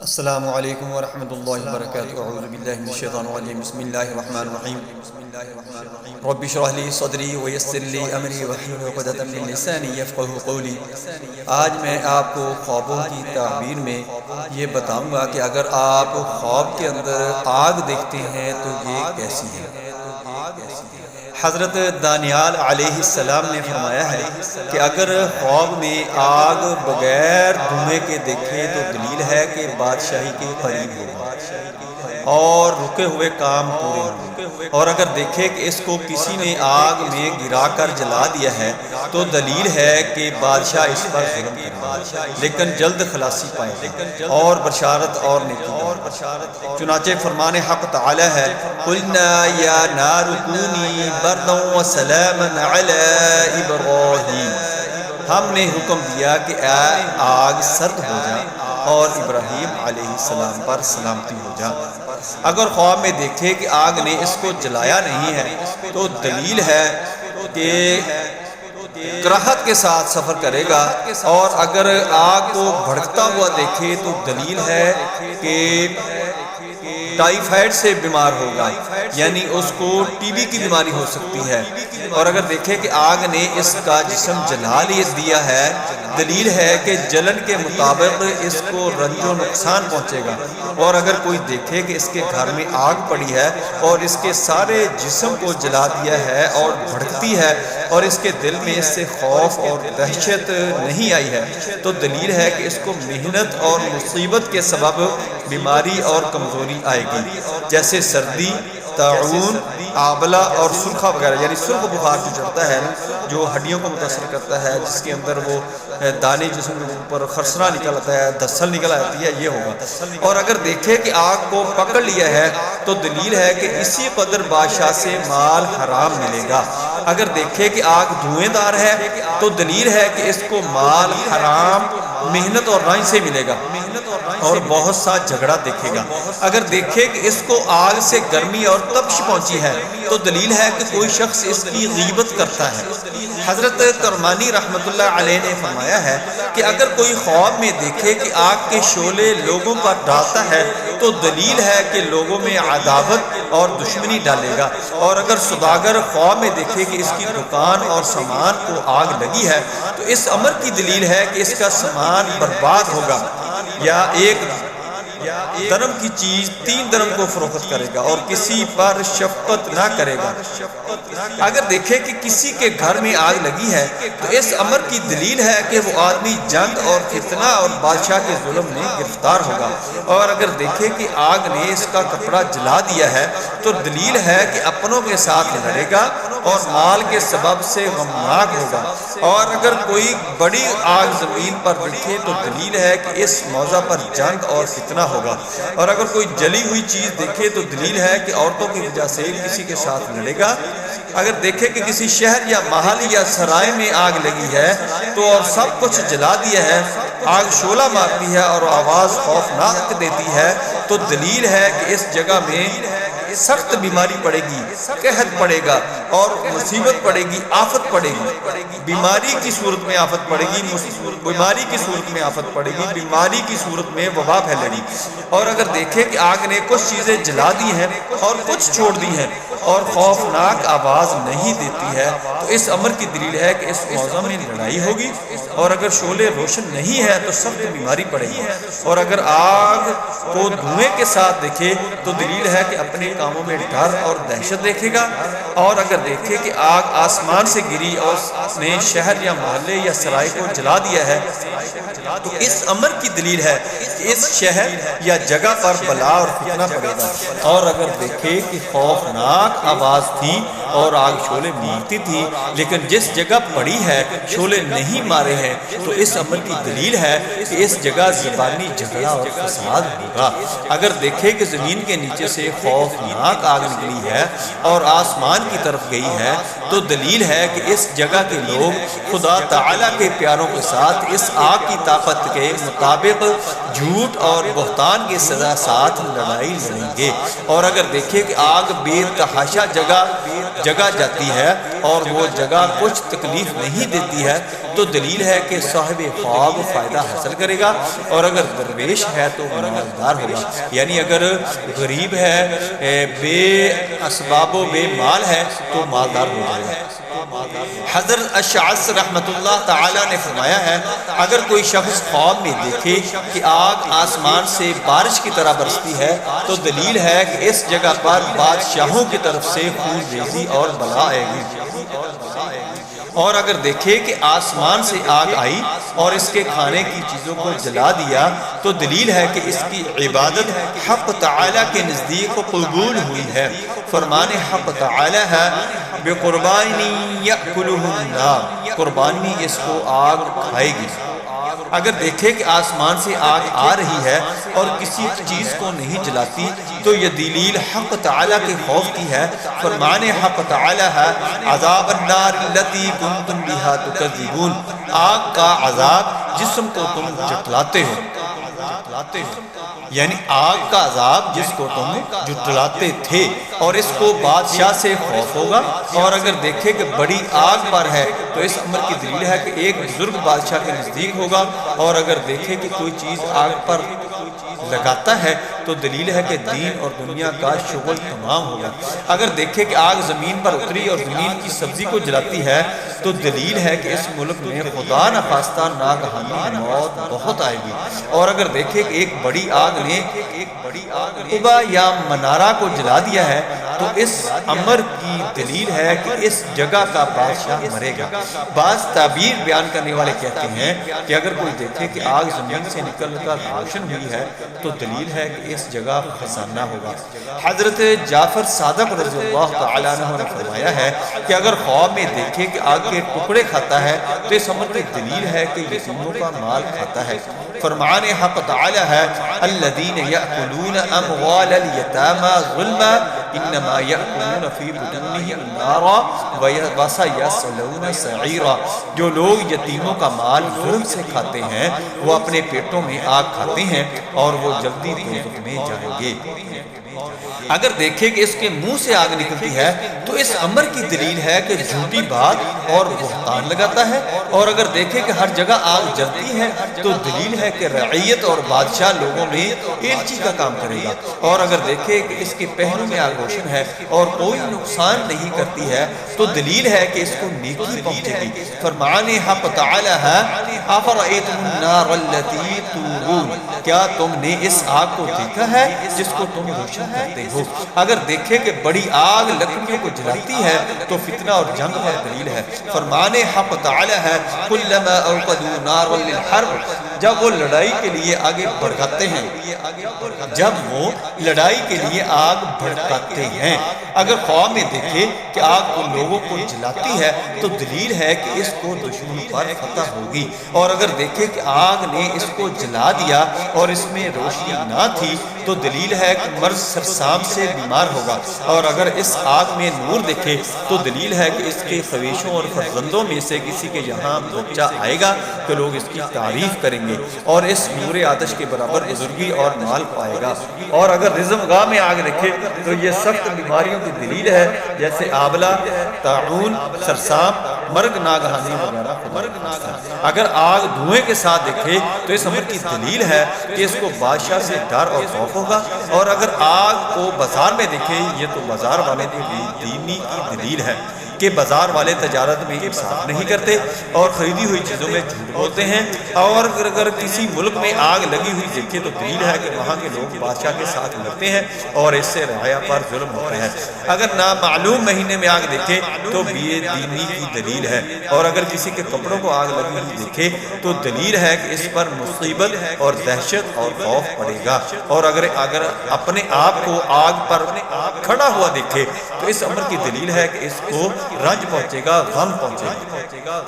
السلام علیکم ورحمۃ اللہ وبرکاتہ اعوذ باللہ من الشیطان الرجیم بسم اللہ الرحمن الرحیم رب اشرح لی صدری ویسر لی امری واحلل عقدۃ من لسانی یفقہوا قولی۔ آج میں آپ کو خوابوں کی تعبیر میں یہ بتاؤں گا کہ اگر آپ خواب کے اندر آگ دیکھتے ہیں تو یہ کیسی ہے۔ حضرت دانیال علیہ السلام نے فرمایا ہے کہ اگر خواب میں آگ بغیر دھوئیں کے دیکھے تو دلیل ہے کہ بادشاہی کے قریب ہوگا اور رکے ہوئے کام پورے ہوں، اور اگر دیکھے کہ اس کو کسی نے آگ میں گرا کر جلا دیا ہے تو دلیل ہے کہ بادشاہ اس پر ظلم کرے گا لیکن جلد خلاصی پائے گا اور بشارت اور نیکی۔ چنانچہ فرمان حق تعالی ہے قُلْنَا يَا نَارُ كُونِي بَرْدًا وَسَلَامًا عَلَىٰ إِبْرَاهِيمَ، ہم نے حکم دیا کہ اے آگ سرد ہو جا اور ابراہیم علیہ السلام پر سلامتی ہو جا۔ اگر خواب میں دیکھے کہ آگ نے اس کو جلایا نہیں ہے تو دلیل ہے کہ کراہت کے ساتھ سفر کرے گا، اور اگر آگ کو بھڑکتا ہوا دیکھے تو دلیل ہے کہ ٹائیفائڈ سے بیمار ہوگا، یعنی اس کو ٹی بی کی بیماری ہو سکتی ہے۔ اور اگر دیکھے کہ آگ نے اس کا جسم جلا دیا ہے، دلیل ہے کہ جلن کے مطابق اس کو رنج و نقصان پہنچے گا۔ اور اگر کوئی دیکھے کہ اس کے گھر میں آگ پڑی ہے اور اس کے سارے جسم کو جلا دیا ہے اور بھڑکتی ہے اور اس کے دل میں اس سے خوف اور دہشت نہیں آئی ہے تو دلیل ہے کہ اس کو محنت اور مصیبت کے سبب بیماری اور کمزوری آئے گی، جیسے سردی، طاعون، آبلہ اور سرخا وغیرہ، یعنی سرخ بخار جو چڑھتا ہے جو ہڈیوں کو متاثر کرتا ہے، جس کے اندر وہ دانے جسم کے اوپر خرسرا نکل آتا ہے، دھسل نکل آتی ہے، یہ ہوگا۔ اور اگر دیکھے کہ آگ کو پکڑ لیا ہے تو دلیل ہے کہ اسی قدر بادشاہ سے مال حرام ملے گا۔ اگر دیکھے کہ آگ دھوئیں دار ہے تو دلیل ہے کہ اس کو مال حرام محنت اور رنج سے ملے گا اور بہت سا جھگڑا دیکھے گا۔ اگر دیکھے کہ اس کو آگ سے گرمی اور تپش پہنچی ہے تو دلیل ہے کہ کوئی شخص اس کی غیبت کرتا ہے۔ حضرت کرمانی رحمۃ اللہ علیہ نے فرمایا ہے کہ اگر کوئی خواب میں دیکھے کہ آگ کے شعلے لوگوں پر ڈالتا ہے تو دلیل ہے کہ لوگوں میں عداوت اور دشمنی ڈالے گا۔ اور اگر سوداگر خواب میں دیکھے کہ اس کی دکان اور سامان کو آگ لگی ہے تو اس امر کی دلیل ہے کہ اس کا سامان برباد ہوگا، یا ایک درم کی چیز 3 درم کو فروخت کرے گا اور کسی پر شفقت نہ کرے گا۔ اگر دیکھے کہ کسی کے گھر میں آگ لگی ہے تو اس امر کی دلیل ہے کہ وہ آدمی جنگ اور فتنہ اور بادشاہ کے ظلم میں گرفتار ہوگا۔ اور اگر دیکھے کہ آگ نے اس کا کپڑا جلا دیا ہے تو دلیل ہے کہ اپنوں کے ساتھ لڑے گا اور مال کے سبب سے غمناک ہوگا۔ اور اگر کوئی بڑی آگ زمین پر دکھے تو دلیل ہے کہ اس موضع پر جنگ اور فتنہ ہوگا۔ اور اگر کوئی جلی ہوئی چیز دیکھے تو دلیل ہے کہ عورتوں کی وجہ سے کسی کے ساتھ لڑے گا۔ اگر دیکھے کہ کسی شہر یا محل یا سرائے میں آگ لگی ہے تو اور سب کچھ جلا دیا ہے، آگ شعلہ مارتی ہے اور آواز خوفناک دیتی ہے تو دلیل ہے کہ اس جگہ میں سخت بیماری پڑے گی، قحط پڑے گا اور مصیبت پڑے گی، آفت پڑے گی۔ بیماری کی صورت میں آفت پڑے گی، بیماری کی صورت میں آفت پڑے گی، بیماری کی صورت میں وبا پھیلے گی۔ اور اگر دیکھے کہ آگ نے کچھ چیزیں جلا دی ہیں اور کچھ چھوڑ دی ہیں اور خوفناک آواز نہیں دیتی ہے تو اس امر کی دلیل ہے کہ اس موضع میں لڑائی ہوگی۔ اور اگر شعلے روشن نہیں ہے تو سخت بیماری پڑے گی۔ اور اگر آگ کو دھوئیں کے ساتھ دیکھے تو دلیل ہے کہ اپنے کاموں میں ڈر اور دہشت دیکھے گا۔ اور اگر دیکھے کہ آگ آسمان سے گری اور اس نے شہر یا محلے یا سرائے کو جلا دیا ہے تو اس امر کی دلیل ہے کہ اس شہر یا جگہ پر بلا اور فتنہ پڑے گا۔ اور اگر دیکھے کہ خوفناک آواز تھی اور آگ شعلے مارتی تھی لیکن جس جگہ پڑی ہے شعلے نہیں مارے ہیں تو اس امر کی دلیل ہے کہ اس جگہ زبانی جھگڑا اور فساد ہوگا۔ اگر دیکھے کہ زمین کے نیچے سے خوف خطرناک آگ نکلی ہے اور آسمان کی طرف گئی ہے تو دلیل ہے کہ اس جگہ کے لوگ خدا تعالیٰ کے پیاروں کے ساتھ اس آگ کی طاقت کے مطابق جھوٹ اور بہتان کے سزا ساتھ لڑائی لڑیں گے۔ اور اگر دیکھیں کہ آگ بے تحاشا جگہ جاتی ہے اور وہ جگہ کچھ تکلیف نہیں دیتی ہے تو دلیل ہے کہ صاحب خواب فائدہ حاصل کرے گا، اور اگر درویش ہے تو مالدار ہوگا، یعنی اگر غریب ہے، بے اسباب و بے مال ہے تو مالدار ہو جائے گا۔ حضرت اشعث رحمت اللہ تعالی نے فرمایا ہے اگر کوئی شخص خواب میں دیکھے کہ آگ آسمان سے بارش کی طرح برستی ہے تو دلیل ہے کہ اس جگہ پر بادشاہوں کی طرف سے خون ریزی اور بلا آئے گی۔ اور اگر دیکھے کہ آسمان سے آگ آئی اور اس کے کھانے کی چیزوں کو جلا دیا تو دلیل ہے کہ اس کی عبادت حق تعالی کے نزدیک قبول ہوئی ہے۔ فرمان حق تعالی ہے بقربانی یأکلہ النار، قربانی اس کو آگ کھائے گی۔ اگر دیکھے کہ آسمان سے آگ آ رہی ہے اور کسی چیز کو نہیں جلاتی تو یہ دلیل حق تعالی کے خوف کی ہے۔ فرمان حق تعالی ہے عذاب النار التی کنتم بہا تکذبون، آگ کا عذاب جسم کو تم جھٹلاتے ہو، یعنی آگ کا عذاب جس کو تم جھٹلاتے تھے، اور اس کو بادشاہ سے خوف ہوگا۔ اور اگر دیکھے کہ بڑی آگ پر ہے تو اس امر کی دلیل ہے کہ ایک بزرگ بادشاہ کے نزدیک ہوگا، اور اگر دیکھے کہ کوئی چیز آگ پر لگاتا ہے تو دلیل ہے کہ دین اور دنیا کا شغل تمام ہوگا۔ اگر دیکھے کہ آگ زمین پر اتری اور زمین کی سبزی کو جلاتی ہے تو دلیل ہے کہ اس ملک میں خدا نخواستہ ناگہانی موت بہت آئے گی۔ اور اگر دیکھے کہ ایک بڑی آگ نے قبا یا منارہ کو جلا دیا ہے تو اس امر کی دلیل ہے کہ اس جگہ کا بادشاہ مرے گا۔ بعض تعبیر بیان کرنے والے کہتے ہیں کہ اگر کوئی دیکھے کہ آگ زمین سے نکل کر روشن ہوئی ہے تو دلیل ہے کہ اس جگہ خزانہ ہوگا۔ حضرت جعفر صادق رضی اللہ تعالیٰ عنہ نے فرمایا ہے کہ اگر خواب میں دیکھے کہ آگ کے ٹکڑے کھاتا ہے تو اس امر کی دلیل ہے کہ یتیموں کا مال کھاتا ہے۔ فرمان حق تعالی ہے الذین یأکلون اموال الیتامی ظلما انما یأکلون فی بطونہم نارا وسیصلون سعیرا، جو لوگ یتیموں کا مال ظلم سے کھاتے ہیں وہ اپنے پیٹوں میں آگ کھاتے ہیں اور وہ جلدی دوزخ میں جائیں گے۔ اگر دیکھیں کہ اس کے منہ سے آگ نکلتی ہے تو اس امر کی دلیل ہے کہ جھوٹی بات اور بہتان لگاتا ہے، اور اگر دیکھیں کہ ہر جگہ آگ جلتی ہے تو دلیل ہے کہ رعیت اور بادشاہ لوگوں میں ایلچی کا کام کرے گا۔ اور اگر دیکھیں کہ اس کے پہلو میں آگ روشن ہے اور کوئی نقصان نہیں کرتی ہے تو دلیل ہے کہ اس کو نیکی پہنچے گی۔ فرمان حق تعالی ہے افرأیتم النار التی تورون، کیا تم نے اس آگ کو دیکھا ہے جس کو تم روشن کرتے ہو؟ اگر دیکھیں کہ بڑی آگ لکڑیوں کو جلاتی ہے تو فتنہ اور جنگ پر دلیل ہے۔ فرمان حق تعالی ہے کلما اوقدوا نارا للحرب، جب وہ لڑائی کے لیے آگے بڑھاتے ہیں، جب وہ لڑائی کے لیے آگ بڑھاتے ہیں۔ اگر خواب میں دیکھے کہ آگ کو لوگوں کو جلاتی ہے تو دلیل ہے کہ اس کو دشمن پر فتح ہوگی۔ اور اگر دیکھے کہ آگ نے اس کو جلا دیا اور اس میں روشنی نہ تھی تو دلیل ہے کہ مرض سرسام سے بیمار ہوگا۔ اور اگر اس آگ میں نور دیکھے تو دلیل ہے کہ اس کے خویشوں اور فرزندوں میں سے کسی کے یہاں بچہ آئے گا تو لوگ اس کی تعریف کریں گے اور اس نور آتش کے برابر بزرگی اور مال پائے گا۔ اور اگر رزم گاہ میں آگ دیکھے تو یہ سخت بیماریوں کی دلیل ہے، جیسے آبلہ، طاعون، سرسام، مرگ ناگہانی وغیرہ۔ اگر آگ دھوئیں کے ساتھ دیکھے تو اس امر کی دلیل ہے کہ اس کو بادشاہ سے ڈر اور خوف ہوگا۔ اور اگر آگ کو بازار میں دیکھے یہ تو بازار والے کی دینی کی دلیل ہے کہ بازار والے تجارت میں انصاف نہیں کرتے اور خریدی ہوئی چیزوں میں جھوٹ بولتے ہیں۔ اور اگر کسی ملک میں آگ لگی ہوئی دیکھے تو دلیل ہے کہ وہاں کے لوگ بادشاہ کے ساتھ لڑتے ہیں اور اس سے رعایا پر ظلم ہوتا ہے۔ اگر نامعلوم مہینے میں آگ دیکھے تو بے دینی کی دلیل ہے۔ اور اگر کسی کے کپڑوں کو آگ لگی ہوئی دیکھے تو دلیل ہے کہ اس پر مصیبت اور دہشت اور خوف پڑے گا۔ اور اگر اپنے آپ کو آگ پر کھڑا ہوا دیکھے تو اس امر کی دلیل ہے کہ اس کو رنج پہنچے گا، غم پہنچے گا۔